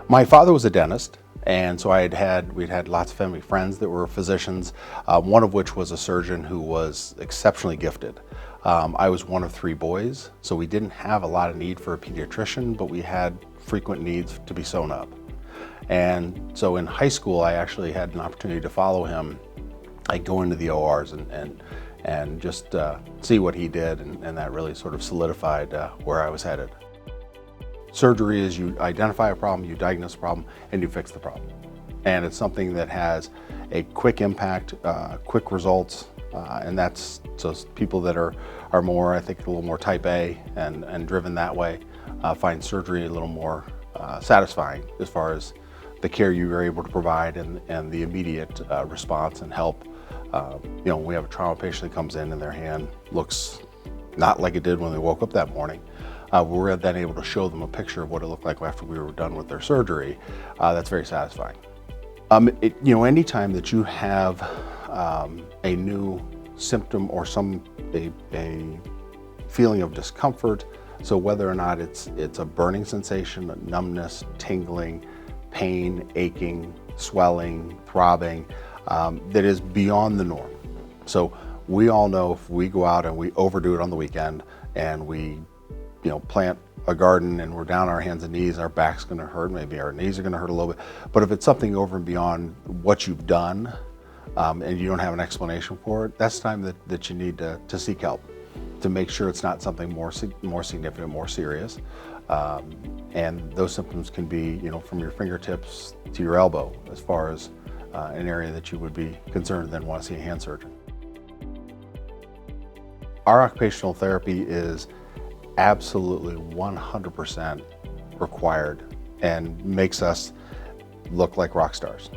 My father was a dentist, and so we'd had lots of family friends that were physicians, one of which was a surgeon who was exceptionally gifted. I was one of three boys, so we didn't have a lot of need for a pediatrician, but we had frequent needs to be sewn up. And so in high school, I actually had an opportunity to follow him. I'd go into the ORs and just see what he did, and that really sort of solidified where I was headed. Surgery is you identify a problem, you diagnose a problem, and you fix the problem. And it's something that has a quick impact, quick results, and that's so people that are more, I think, a little more type A and driven that way find surgery a little more satisfying as far as the care you are able to provide and the immediate response and help. We have a trauma patient that comes in and their hand looks not like it did when they woke up that morning. We're then able to show them a picture of what it looked like after we were done with their surgery. That's very satisfying. Anytime that you have a new symptom or a feeling of discomfort, so whether or not it's a burning sensation, a numbness, tingling, pain, aching, swelling, throbbing, that is beyond the norm. So we all know if we go out and we overdo it on the weekend and we plant a garden and we're down on our hands and knees, our back's going to hurt, maybe our knees are going to hurt a little bit. But if it's something over and beyond what you've done and you don't have an explanation for it, that's time that you need to seek help to make sure it's not something more significant, more serious. And those symptoms can be, from your fingertips to your elbow, as far as an area that you would be concerned and then want to see a hand surgeon. Our occupational therapy is absolutely 100% required and makes us look like rock stars.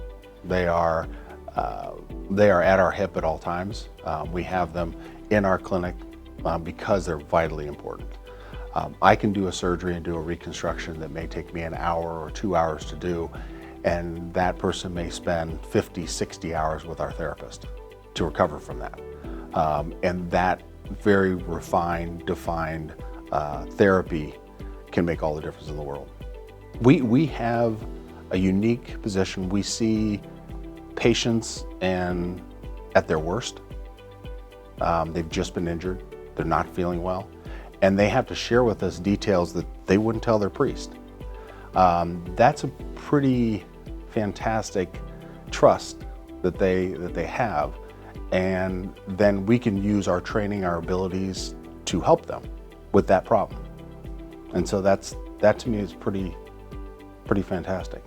They are at our hip at all times. We have them in our clinic because they're vitally important. I can do a surgery and do a reconstruction that may take me an hour or 2 hours to do, and that person may spend 50, 60 hours with our therapist to recover from that. And that very refined, defined therapy can make all the difference in the world. We have a unique position. We see patients at their worst. They've just been injured. They're not feeling well. And they have to share with us details that they wouldn't tell their priest. That's a pretty fantastic trust that they have. And then we can use our training, our abilities to help them with that problem. And so that to me is pretty fantastic.